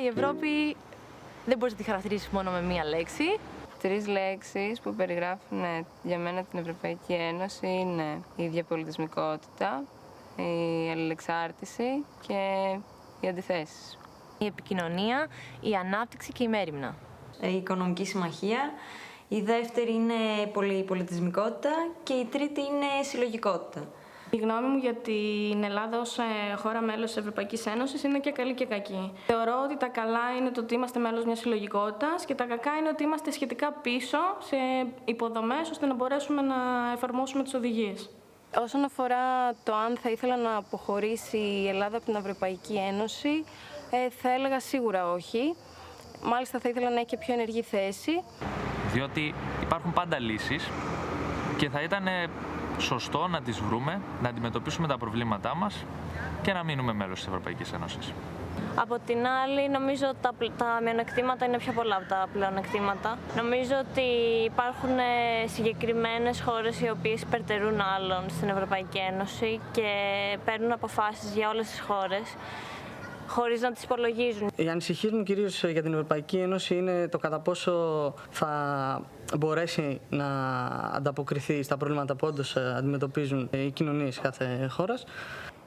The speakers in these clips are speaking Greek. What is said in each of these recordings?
η Ευρώπη δεν μπορείς να τη χαρακτηρίσεις μόνο με μία λέξη. 3 λέξεις που περιγράφουν για μένα την Ευρωπαϊκή Ένωση είναι η διαπολιτισμικότητα, η αλληλεξάρτηση και οι αντιθέσεις. Η επικοινωνία, η ανάπτυξη και η μέριμνα. Η οικονομική συμμαχία. Η δεύτερη είναι η πολυπολιτισμικότητα και η τρίτη είναι συλλογικότητα. Η γνώμη μου για την Ελλάδα ως χώρα μέλος της Ευρωπαϊκής Ένωσης είναι και καλή και κακή. Θεωρώ ότι τα καλά είναι το ότι είμαστε μέλος μιας συλλογικότητας και τα κακά είναι ότι είμαστε σχετικά πίσω σε υποδομές ώστε να μπορέσουμε να εφαρμόσουμε τις οδηγίες. Όσον αφορά το αν θα ήθελα να αποχωρήσει η Ελλάδα από την Ευρωπαϊκή Ένωση, θα έλεγα σίγουρα όχι. Μάλιστα θα ήθελα να έχει και πιο ενεργή θέση. Διότι υπάρχουν πάντα λύσεις και θα ήταν σωστό να τις βρούμε, να αντιμετωπίσουμε τα προβλήματά μας και να μείνουμε μέλος της Ευρωπαϊκής Ένωσης. Από την άλλη, νομίζω ότι τα μειονεκτήματα είναι πιο πολλά από τα πλεονεκτήματα. Νομίζω ότι υπάρχουν συγκεκριμένες χώρες οι οποίες υπερτερούν άλλων στην Ευρωπαϊκή Ένωση και παίρνουν αποφάσεις για όλες τις χώρες, χωρίς να τις υπολογίζουν. Οι ανησυχίες μου κυρίως για την Ευρωπαϊκή Ένωση είναι το κατά πόσο θα μπορέσει να ανταποκριθεί στα προβλήματα που όντως αντιμετωπίζουν οι κοινωνίες κάθε χώρας.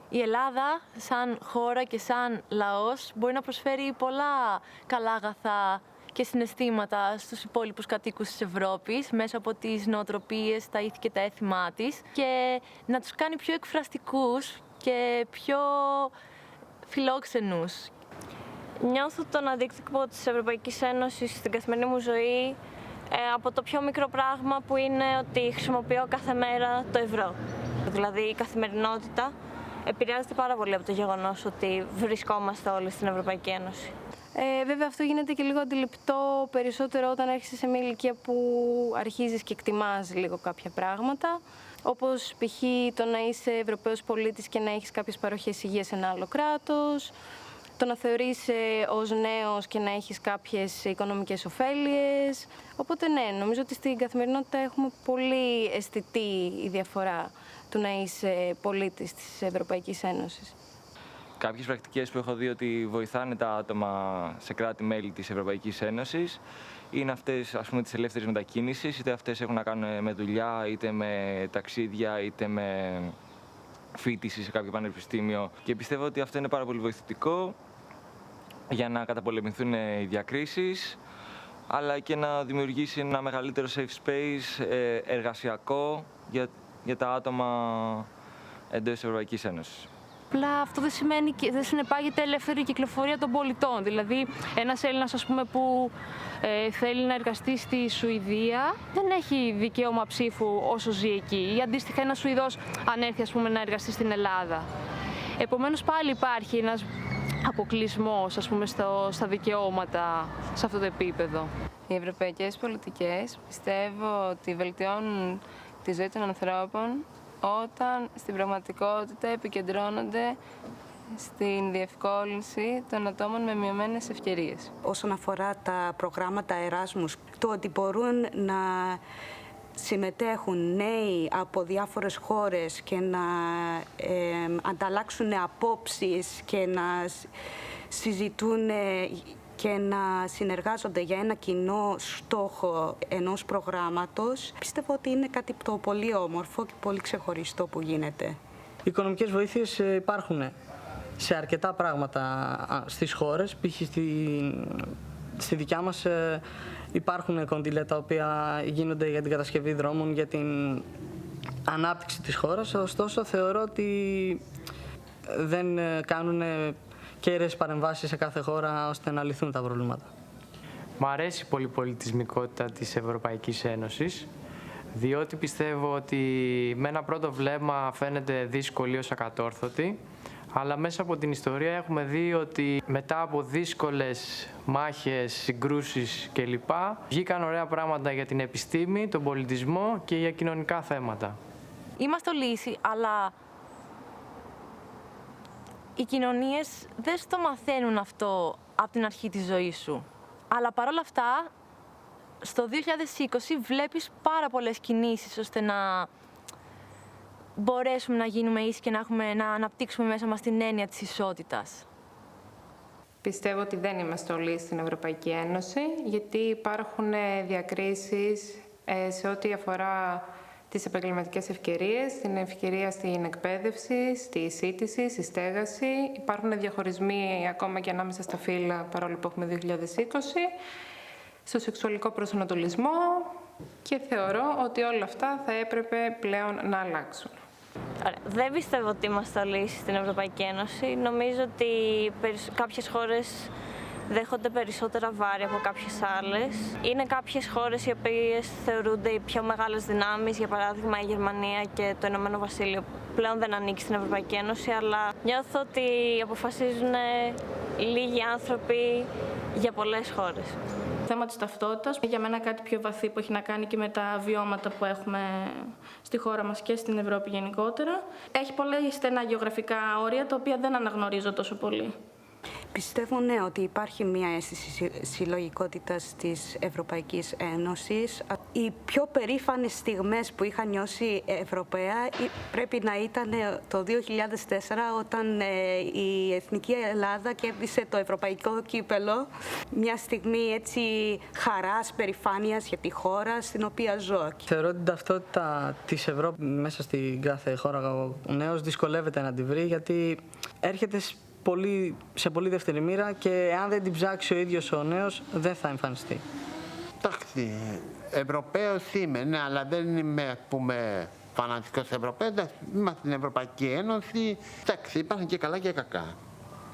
Η Ελλάδα, σαν χώρα και σαν λαός, μπορεί να προσφέρει πολλά καλά αγαθά και συναισθήματα στους υπόλοιπους κατοίκους της Ευρώπης μέσα από τις νοοτροπίες, τα ήθη και τα έθιμά της και να τους κάνει πιο εκφραστικούς και πιο φιλόξενους. Νιώθω τον αντίκτυπο της Ευρωπαϊκής Ένωσης στην καθημερινή μου ζωή από το πιο μικρό πράγμα που είναι ότι χρησιμοποιώ κάθε μέρα το ευρώ. Δηλαδή η καθημερινότητα επηρεάζεται πάρα πολύ από το γεγονός ότι βρισκόμαστε όλοι στην Ευρωπαϊκή Ένωση. Βέβαια αυτό γίνεται και λίγο αντιληπτό περισσότερο όταν έρχεσαι σε μια ηλικία που αρχίζεις και εκτιμάς λίγο κάποια πράγματα. Όπως π.χ. το να είσαι Ευρωπαίος πολίτης και να έχεις κάποιες παροχές υγείας σε ένα άλλο κράτος, το να θεωρείσαι ως νέος και να έχεις κάποιες οικονομικές ωφέλειες. Οπότε ναι, νομίζω ότι στην καθημερινότητα έχουμε πολύ αισθητή η διαφορά του να είσαι πολίτης της Ευρωπαϊκής Ένωσης. Κάποιες πρακτικές που έχω δει ότι βοηθάνε τα άτομα σε κράτη-μέλη της Ευρωπαϊκής Ένωσης είναι αυτές, ας πούμε, της ελεύθερης μετακίνησης, είτε αυτές έχουν να κάνουν με δουλειά, είτε με ταξίδια, είτε με φοιτηση σε κάποιο πανεπιστήμιο. Και πιστεύω ότι αυτό είναι πάρα πολύ βοηθητικό για να καταπολεμηθούν οι διακρίσεις, αλλά και να δημιουργήσει ένα μεγαλύτερο safe space εργασιακό για τα άτομα εντός της Ευρωπαϊκής Ένωσης. Απλά αυτό δεν συνεπάγεται ελεύθερη κυκλοφορία των πολιτών. Δηλαδή, ένας Έλληνας, ας πούμε, που θέλει να εργαστεί στη Σουηδία, δεν έχει δικαίωμα ψήφου όσο ζει εκεί. Ή αντίστοιχα, ένας Σουηδός, αν έρθει, ας πούμε, να εργαστεί στην Ελλάδα. Επομένως, πάλι υπάρχει ένας αποκλεισμός, ας πούμε, στα δικαιώματα σε αυτό το επίπεδο. Οι ευρωπαϊκές πολιτικές πιστεύω ότι βελτιώνουν τη ζωή των ανθρώπων όταν στην πραγματικότητα επικεντρώνονται στην διευκόλυνση των ατόμων με μειωμένες ευκαιρίες. Όσον αφορά τα προγράμματα Εράσμους, το ότι μπορούν να συμμετέχουν νέοι από διάφορες χώρες και να ανταλλάξουν απόψεις και να συζητούν και να συνεργάζονται για ένα κοινό στόχο ενός προγράμματος, πιστεύω ότι είναι κάτι το πολύ όμορφο και πολύ ξεχωριστό που γίνεται. Οι οικονομικές βοήθειες υπάρχουν σε αρκετά πράγματα στις χώρες. Π.χ. στη δικιά μας υπάρχουν κονδύλια τα οποία γίνονται για την κατασκευή δρόμων, για την ανάπτυξη της χώρας. Ωστόσο, θεωρώ ότι δεν κάνουν κέραιες παρεμβάσεις σε κάθε χώρα ώστε να λυθούν τα προβλήματα. Μ' αρέσει η πολυπολιτισμικότητα της Ευρωπαϊκής Ένωσης, διότι πιστεύω ότι με ένα πρώτο βλέμμα φαίνεται δύσκολη ως ακατόρθωτη, αλλά μέσα από την ιστορία έχουμε δει ότι μετά από δύσκολες μάχες, συγκρούσεις κλπ. Βγήκαν ωραία πράγματα για την επιστήμη, τον πολιτισμό και για κοινωνικά θέματα. Είμαστε λύση, αλλά οι κοινωνίες δεν στο μαθαίνουν αυτό από την αρχή της ζωής σου. Αλλά παρόλα αυτά, στο 2020 βλέπεις πάρα πολλές κινήσεις ώστε να μπορέσουμε να γίνουμε ίσοι και να αναπτύξουμε μέσα μας την έννοια της ισότητας. Πιστεύω ότι δεν είμαστε όλοι στην Ευρωπαϊκή Ένωση, γιατί υπάρχουν διακρίσεις σε ό,τι αφορά τις επαγγελματικές ευκαιρίες, την ευκαιρία στην εκπαίδευση, στη σύντηση, στη στέγαση. Υπάρχουν διαχωρισμοί ακόμα και ανάμεσα στα φύλλα, παρόλο που έχουμε 2020, στο σεξουαλικό προσανατολισμό και θεωρώ ότι όλα αυτά θα έπρεπε πλέον να αλλάξουν. Δεν πιστεύω ότι είμαστε όλοι στην Ευρωπαϊκή Ένωση. Νομίζω ότι κάποιες χώρες δέχονται περισσότερα βάρη από κάποιες άλλες. Είναι κάποιες χώρες οι οποίες θεωρούνται οι πιο μεγάλες δυνάμεις, για παράδειγμα η Γερμανία και το Ηνωμένο Βασίλειο πλέον δεν ανήκει στην Ευρωπαϊκή Ένωση, αλλά νιώθω ότι αποφασίζουν λίγοι άνθρωποι για πολλές χώρες. Το θέμα της ταυτότητας, για μένα κάτι πιο βαθύ που έχει να κάνει και με τα βιώματα που έχουμε στη χώρα μας και στην Ευρώπη γενικότερα. Έχει πολλά στενά γεωγραφικά όρια, τα οποία δεν αναγνωρίζω τόσο πολύ. Πιστεύω, ναι, ότι υπάρχει μια αίσθηση συλλογικότητας της Ευρωπαϊκής Ένωσης. Οι πιο περήφανες στιγμές που είχα νιώσει Ευρωπαία πρέπει να ήταν το 2004, όταν η Εθνική Ελλάδα κέρδισε το Ευρωπαϊκό Κύπελλο. Μια στιγμή έτσι χαράς, περηφάνειας για τη χώρα στην οποία ζω. Θεωρώ ότι την ταυτότητα της Ευρώπης μέσα στην κάθε χώρα ο νέος δυσκολεύεται να τη βρει, γιατί έρχεται σε πολύ δεύτερη μοίρα και αν δεν την ψάξει ο ίδιος ο νέος δεν θα εμφανιστεί. Εντάξει, Ευρωπαίος είμαι, ναι, αλλά δεν είμαι, ας πούμε, φανατικός Ευρωπαίος. Είμαστε στην Ευρωπαϊκή Ένωση. Εντάξει, υπάρχουν και καλά και κακά.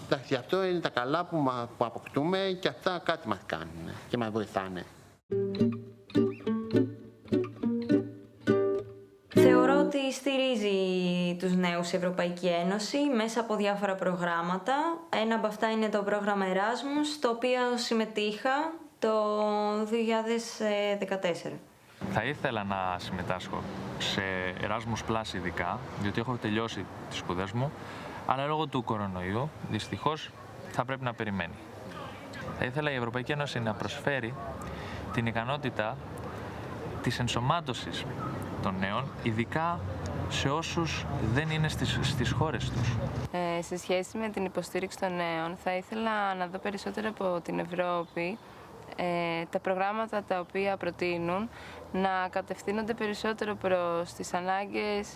Εντάξει, αυτό είναι τα καλά που αποκτούμε και αυτά κάτι μας κάνουν και μας βοηθάνε. Θεωρώ ότι στηρίζει τους νέους η Ευρωπαϊκή Ένωση μέσα από διάφορα προγράμματα. Ένα από αυτά είναι το πρόγραμμα Erasmus, το οποίο συμμετείχα το 2014. Θα ήθελα να συμμετάσχω σε Erasmus Plus ειδικά, διότι έχω τελειώσει τις σπουδές μου, αλλά λόγω του κορονοϊού, δυστυχώς, θα πρέπει να περιμένει. Θα ήθελα η Ευρωπαϊκή Ένωση να προσφέρει την ικανότητα της ενσωμάτωσης των νέων, ειδικά σε όσους δεν είναι στις χώρες τους. Σε σχέση με την υποστήριξη των νέων, θα ήθελα να δω περισσότερο από την Ευρώπη τα προγράμματα τα οποία προτείνουν να κατευθύνονται περισσότερο προς τις ανάγκες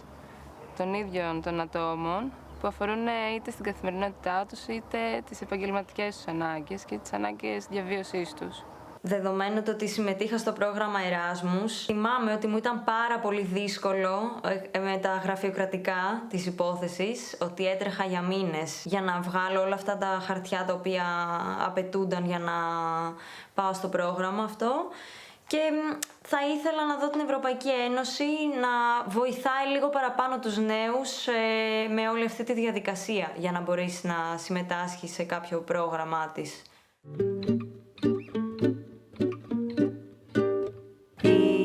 των ίδιων των ατόμων, που αφορούν είτε στην καθημερινότητά τους, είτε τις επαγγελματικές τους ανάγκες και τις ανάγκες διαβίωσής τους. Δεδομένου το ότι συμμετείχα στο πρόγραμμα Erasmus, θυμάμαι ότι μου ήταν πάρα πολύ δύσκολο με τα γραφειοκρατικά της υπόθεσης, ότι έτρεχα για μήνες για να βγάλω όλα αυτά τα χαρτιά τα οποία απαιτούνταν για να πάω στο πρόγραμμα αυτό. Και θα ήθελα να δω την Ευρωπαϊκή Ένωση να βοηθάει λίγο παραπάνω τους νέους με όλη αυτή τη διαδικασία για να μπορείς να συμμετάσχεις σε κάποιο πρόγραμμά της.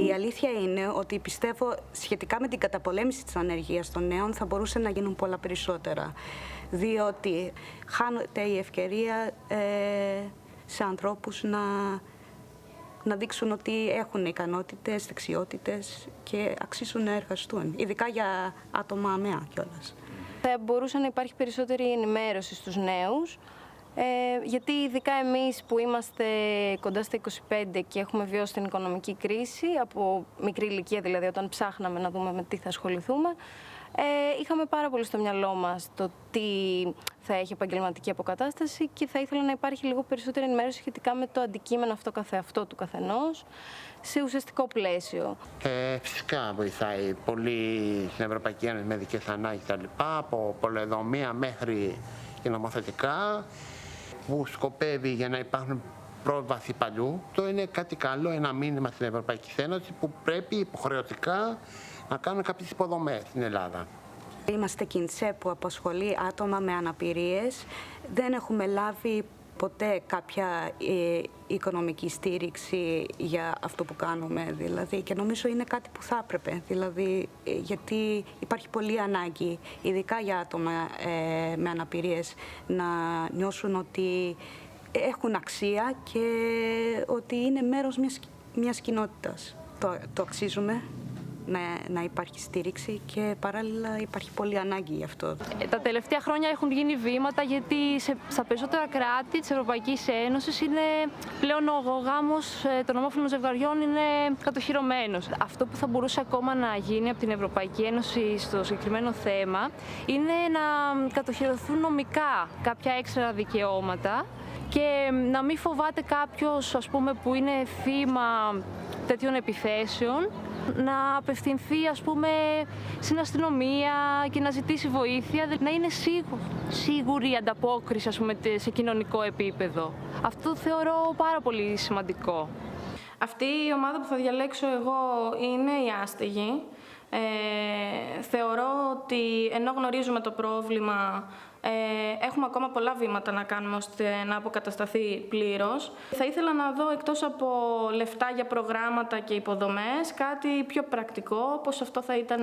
Η αλήθεια είναι ότι πιστεύω σχετικά με την καταπολέμηση της ανεργίας των νέων θα μπορούσε να γίνουν πολλά περισσότερα. Διότι χάνεται η ευκαιρία σε ανθρώπους να δείξουν ότι έχουν ικανότητες, δεξιότητες και αξίζουν να εργαστούν. Ειδικά για άτομα αμαία κιόλας. Θα μπορούσε να υπάρχει περισσότερη ενημέρωση στους νέους, γιατί ειδικά εμείς που είμαστε κοντά στα 25 και έχουμε βιώσει την οικονομική κρίση, από μικρή ηλικία δηλαδή, όταν ψάχναμε να δούμε με τι θα ασχοληθούμε, είχαμε πάρα πολύ στο μυαλό μας το τι θα έχει επαγγελματική αποκατάσταση και θα ήθελα να υπάρχει λίγο περισσότερη ενημέρωση σχετικά με το αντικείμενο αυτό καθεαυτό του καθενός σε ουσιαστικό πλαίσιο. Φυσικά βοηθάει πολύ στην Ευρωπαϊκή Ένωση με ειδικές ανάγκες τα λοιπά, από πολεοδομία μέχρι και νομοθετικά, που σκοπεύει για να υπάρχουν πρόσβαση παλιού. Αυτό είναι κάτι καλό, ένα μήνυμα στην Ευρωπαϊκή Ένωση που πρέπει υποχρεωτικά να κάνουν κάποιες υποδομές στην Ελλάδα. Είμαστε ΚΙΝΤΣΕ που απασχολεί άτομα με αναπηρίες. Δεν έχουμε λάβει ποτέ κάποια οικονομική στήριξη για αυτό που κάνουμε, δηλαδή, και νομίζω είναι κάτι που θα έπρεπε, δηλαδή, γιατί υπάρχει πολλή ανάγκη, ειδικά για άτομα με αναπηρίες, να νιώσουν ότι έχουν αξία και ότι είναι μέρος μιας κοινότητας. Το αξίζουμε. να υπάρχει στήριξη και παράλληλα υπάρχει πολύ ανάγκη γι' αυτό. Τα τελευταία χρόνια έχουν γίνει βήματα γιατί στα περισσότερα κράτη της Ευρωπαϊκής Ένωσης είναι πλέον ο γάμος των ομόφυλων ζευγαριών είναι κατοχυρωμένος. Αυτό που θα μπορούσε ακόμα να γίνει από την Ευρωπαϊκή Ένωση στο συγκεκριμένο θέμα είναι να κατοχυρωθούν νομικά κάποια έξτρα δικαιώματα και να μην φοβάται κάποιος, ας πούμε, που είναι θύμα τέτοιων επιθέσεων να απευθυνθεί, ας πούμε, στην αστυνομία και να ζητήσει βοήθεια, να είναι σίγουρη η ανταπόκριση, ας πούμε, σε κοινωνικό επίπεδο. Αυτό θεωρώ πάρα πολύ σημαντικό. Αυτή η ομάδα που θα διαλέξω εγώ είναι οι άστεγοι. Θεωρώ ότι ενώ γνωρίζουμε το πρόβλημα, έχουμε ακόμα πολλά βήματα να κάνουμε ώστε να αποκατασταθεί πλήρως. Θα ήθελα να δω, εκτός από λεφτά για προγράμματα και υποδομές, κάτι πιο πρακτικό, όπως αυτό θα ήταν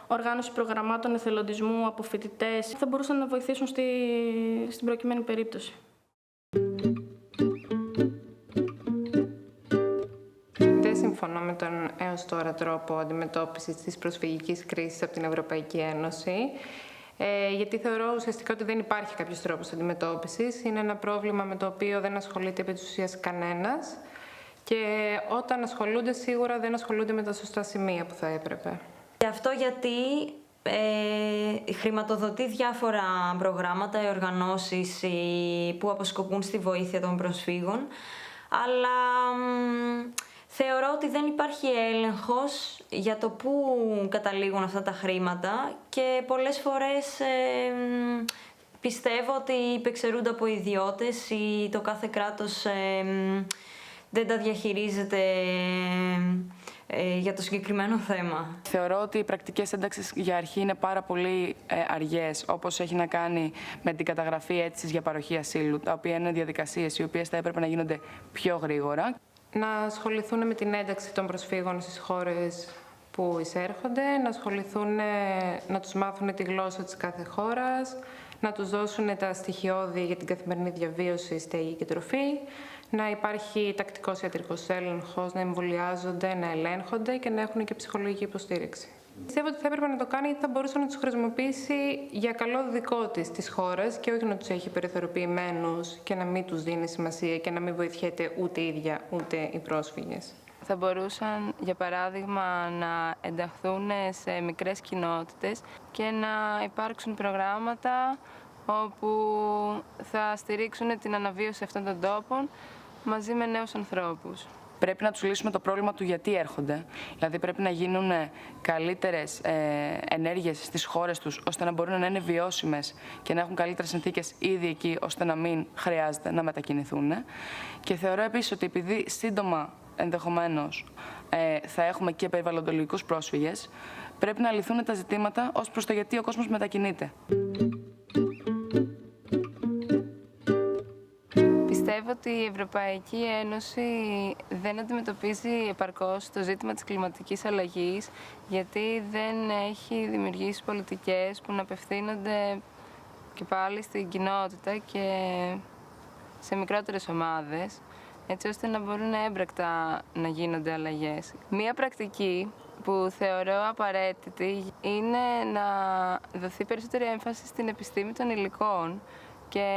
οργάνωση προγραμμάτων εθελοντισμού από φοιτητές. Θα μπορούσαν να βοηθήσουν στην προκειμένη περίπτωση. Δεν συμφωνώ με τον έως τώρα τρόπο αντιμετώπισης της προσφυγικής κρίσης από την Ευρωπαϊκή Ένωση. Γιατί θεωρώ ουσιαστικά ότι δεν υπάρχει κάποιος τρόπος αντιμετώπισης. Είναι ένα πρόβλημα με το οποίο δεν ασχολείται επί της ουσίας κανένας και όταν ασχολούνται σίγουρα δεν ασχολούνται με τα σωστά σημεία που θα έπρεπε. Και αυτό γιατί χρηματοδοτεί διάφορα προγράμματα ή οργανώσεις που αποσκοπούν στη βοήθεια των προσφύγων, αλλά θεωρώ ότι δεν υπάρχει έλεγχος για το πού καταλήγουν αυτά τα χρήματα και πολλές φορές πιστεύω ότι υπεξαιρούνται από ιδιώτες ή το κάθε κράτος δεν τα διαχειρίζεται για το συγκεκριμένο θέμα. Θεωρώ ότι οι πρακτικές ένταξης για αρχή είναι πάρα πολύ αργές, όπως έχει να κάνει με την καταγραφή αίτησης για παροχή ασύλου, τα οποία είναι διαδικασίες οι οποίες θα έπρεπε να γίνονται πιο γρήγορα. Να ασχοληθούν με την ένταξη των προσφύγων στις χώρες που εισέρχονται, να τους μάθουν τη γλώσσα της κάθε χώρας, να τους δώσουν τα στοιχειώδη για την καθημερινή διαβίωση, στέγη και τροφή, να υπάρχει τακτικός ιατρικός έλεγχος, να εμβολιάζονται, να ελέγχονται και να έχουν και ψυχολογική υποστήριξη. Πιστεύω ότι θα έπρεπε να το κάνει γιατί θα μπορούσε να τους χρησιμοποιήσει για καλό δικό της χώρας και όχι να τους έχει περιθωριοποιημένους και να μην τους δίνει σημασία και να μην βοηθιέται ούτε η ίδια ούτε οι πρόσφυγες. Θα μπορούσαν, για παράδειγμα, να ενταχθούν σε μικρές κοινότητες και να υπάρξουν προγράμματα όπου θα στηρίξουν την αναβίωση αυτών των τόπων μαζί με νέους ανθρώπους. Πρέπει να τους λύσουμε το πρόβλημα του γιατί έρχονται. Δηλαδή πρέπει να γίνουν καλύτερες ενέργειες στις χώρες τους, ώστε να μπορούν να είναι βιώσιμες και να έχουν καλύτερες συνθήκες ήδη εκεί, ώστε να μην χρειάζεται να μετακινηθούν. Και θεωρώ επίσης ότι επειδή σύντομα ενδεχομένως θα έχουμε και περιβαλλοντολογικούς πρόσφυγες, πρέπει να λυθούν τα ζητήματα ως προς το γιατί ο κόσμος μετακινείται. Πιστεύω ότι η Ευρωπαϊκή Ένωση δεν αντιμετωπίζει επαρκώς το ζήτημα της κλιματικής αλλαγής, γιατί δεν έχει δημιουργήσει πολιτικές που να απευθύνονται και πάλι στην κοινότητα και σε μικρότερες ομάδες, έτσι ώστε να μπορούν έμπρακτα να γίνονται αλλαγές. Μία πρακτική που θεωρώ απαραίτητη είναι να δοθεί περισσότερη έμφαση στην επιστήμη των υλικών και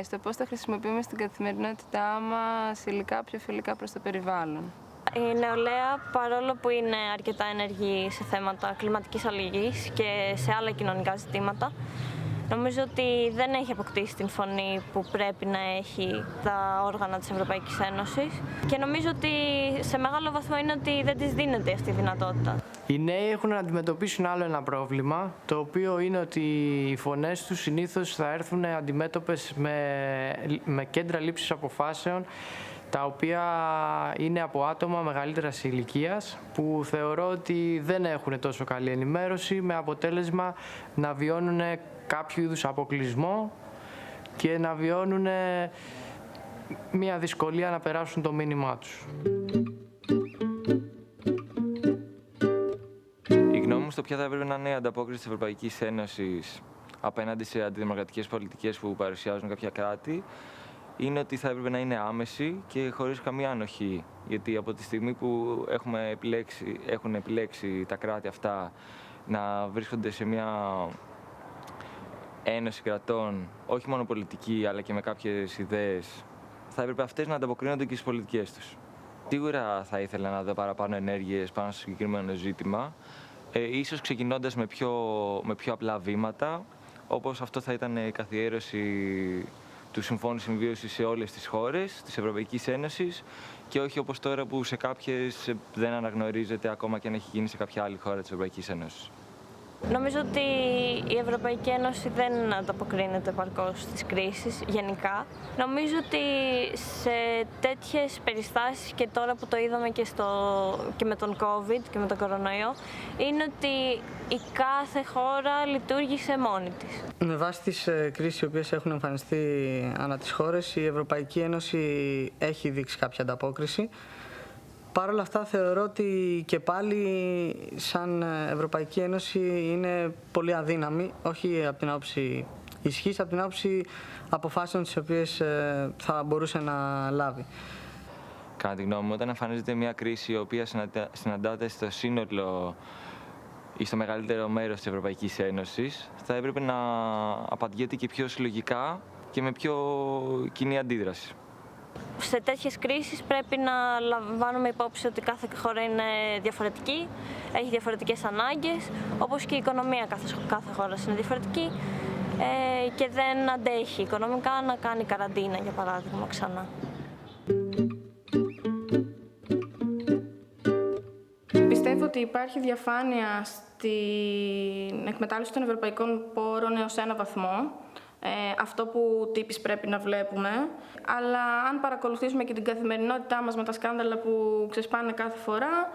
στο πώς τα χρησιμοποιούμε στην καθημερινότητά μας υλικά πιο φιλικά προς το περιβάλλον. Η νεολαία, παρόλο που είναι αρκετά ενεργή σε θέματα κλιματικής αλλαγής και σε άλλα κοινωνικά ζητήματα, νομίζω ότι δεν έχει αποκτήσει την φωνή που πρέπει να έχει τα όργανα της Ευρωπαϊκής Ένωσης και νομίζω ότι σε μεγάλο βαθμό είναι ότι δεν της δίνεται αυτή η δυνατότητα. Οι νέοι έχουν να αντιμετωπίσουν άλλο ένα πρόβλημα, το οποίο είναι ότι οι φωνές τους συνήθως θα έρθουν αντιμέτωπες με κέντρα λήψης αποφάσεων, τα οποία είναι από άτομα μεγαλύτερας ηλικίας, που θεωρώ ότι δεν έχουν τόσο καλή ενημέρωση, με αποτέλεσμα να βιώνουν κάποιο είδους αποκλεισμό και να βιώνουν μια δυσκολία να περάσουν το μήνυμά τους. Η γνώμη μου στο ποια θα έπρεπε να είναι η ανταπόκριση της Ευρωπαϊκής Ένωσης απέναντι σε αντιδημοκρατικές πολιτικές που παρουσιάζουν κάποια κράτη είναι ότι θα έπρεπε να είναι άμεση και χωρίς καμία ανοχή. Γιατί από τη στιγμή που έχουν επιλέξει τα κράτη αυτά να βρίσκονται σε μια ένωση κρατών, όχι μόνο πολιτική, αλλά και με κάποιες ιδέες, θα έπρεπε αυτές να ανταποκρίνονται και στις πολιτικές τους. Σίγουρα θα ήθελα να δω παραπάνω ενέργειες πάνω στο συγκεκριμένο ζήτημα, ίσως ξεκινώντας με πιο απλά βήματα, όπως αυτό θα ήταν η καθιέρωση του Συμφώνου Συμβίωσης σε όλες τις χώρες της Ευρωπαϊκής Ένωσης και όχι όπως τώρα που σε κάποιες δεν αναγνωρίζεται ακόμα και αν έχει γίνει σε κάποια άλλη χώρα της Ευρωπαϊκής Ένωσης. Νομίζω ότι η Ευρωπαϊκή Ένωση δεν ανταποκρίνεται επαρκώς στις κρίσεις γενικά. Νομίζω ότι σε τέτοιες περιστάσεις και τώρα που το είδαμε και με τον COVID και με τον κορονοϊό, είναι ότι η κάθε χώρα λειτουργήσε μόνη της. Με βάση τις κρίσεις οι οποίες έχουν εμφανιστεί ανά τις χώρες, η Ευρωπαϊκή Ένωση έχει δείξει κάποια ανταπόκριση. Παρ' όλα αυτά θεωρώ ότι και πάλι σαν Ευρωπαϊκή Ένωση είναι πολύ αδύναμη, όχι από την άποψη ισχύς, από την άποψη αποφάσεων τις οποίες θα μπορούσε να λάβει. Κατά τη γνώμη μου, όταν εμφανίζεται μια κρίση η οποία συναντάται στο σύνολο ή στο μεγαλύτερο μέρος της Ευρωπαϊκής Ένωσης, θα έπρεπε να απαντιέται και πιο συλλογικά και με πιο κοινή αντίδραση. Σε τέτοιες κρίσεις πρέπει να λαμβάνουμε υπόψη ότι κάθε χώρα είναι διαφορετική, έχει διαφορετικές ανάγκες, όπως και η οικονομία κάθε χώρας είναι διαφορετική και δεν αντέχει οικονομικά να κάνει καραντίνα, για παράδειγμα, ξανά. Πιστεύω ότι υπάρχει διαφάνεια στην εκμετάλλευση των ευρωπαϊκών πόρων έως ένα βαθμό. Αυτό που τύπης πρέπει να βλέπουμε, αλλά αν παρακολουθήσουμε και την καθημερινότητά μας με τα σκάνδαλα που ξεσπάνε κάθε φορά,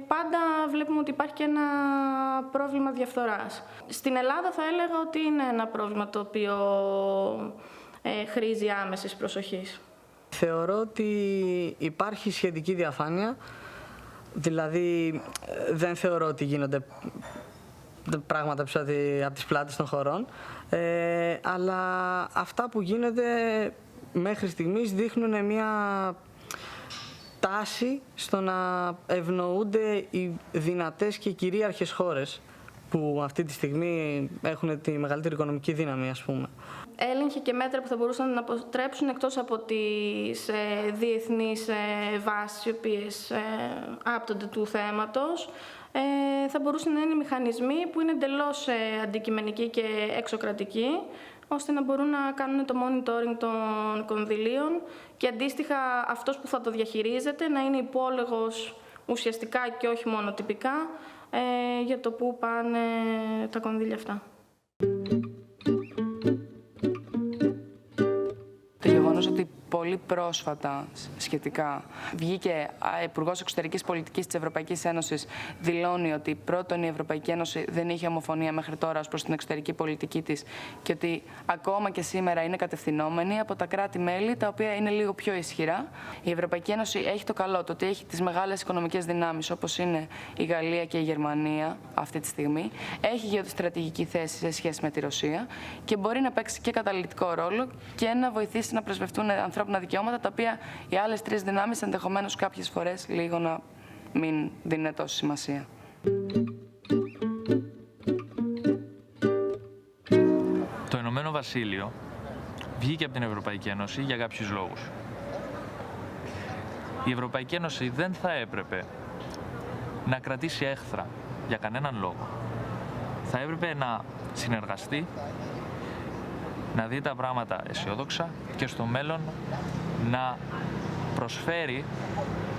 πάντα βλέπουμε ότι υπάρχει και ένα πρόβλημα διαφθοράς. Στην Ελλάδα θα έλεγα ότι είναι ένα πρόβλημα το οποίο χρήζει άμεσης προσοχής. Θεωρώ ότι υπάρχει σχετική διαφάνεια, δηλαδή δεν θεωρώ ότι γίνονται πράγματα πίσω από τις πλάτες των χωρών, αλλά αυτά που γίνονται μέχρι στιγμής δείχνουν μια τάση στο να ευνοούνται οι δυνατές και κυρίαρχες χώρες που αυτή τη στιγμή έχουν τη μεγαλύτερη οικονομική δύναμη, ας πούμε. Έλεγχοι και μέτρα που θα μπορούσαν να αποτρέψουν, εκτός από τις διεθνείς βάσεις οι οποίες άπτονται του θέματος, θα μπορούσαν να είναι μηχανισμοί που είναι εντελώς αντικειμενικοί και εξωκρατικοί, ώστε να μπορούν να κάνουν το monitoring των κονδυλίων και αντίστοιχα αυτός που θα το διαχειρίζεται να είναι υπόλογος ουσιαστικά και όχι μόνο τυπικά για το πού πάνε τα κονδύλια αυτά. Το γεγονός ότι πολύ πρόσφατα σχετικά βγήκε Υπουργός Εξωτερικής Πολιτικής της Ευρωπαϊκής Ένωσης, δηλώνει ότι πρώτον η Ευρωπαϊκή Ένωση δεν είχε ομοφωνία μέχρι τώρα ως προς την εξωτερική πολιτική της και ότι ακόμα και σήμερα είναι κατευθυνόμενη από τα κράτη-μέλη τα οποία είναι λίγο πιο ισχυρά. Η Ευρωπαϊκή Ένωση έχει το καλό το ότι έχει τις μεγάλες οικονομικές δυνάμεις όπως είναι η Γαλλία και η Γερμανία αυτή τη στιγμή. Έχει γεωστρατηγική θέση σε σχέση με τη Ρωσία και μπορεί να παίξει και καταλυτικό ρόλο και να βοηθήσει να πρεσβευτούν ανθρώπινα δικαιώματα, τα οποία οι άλλες τρεις δυνάμεις ενδεχομένως κάποιες φορές λίγο να μην δίνουν τόση σημασία. Το Ηνωμένο Βασίλειο βγήκε από την Ευρωπαϊκή Ένωση για κάποιους λόγους. Η Ευρωπαϊκή Ένωση δεν θα έπρεπε να κρατήσει έχθρα για κανέναν λόγο. Θα έπρεπε να συνεργαστεί, να δει τα πράγματα αισιόδοξα και στο μέλλον να προσφέρει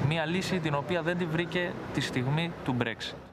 μία λύση την οποία δεν τη βρήκε τη στιγμή του Brexit.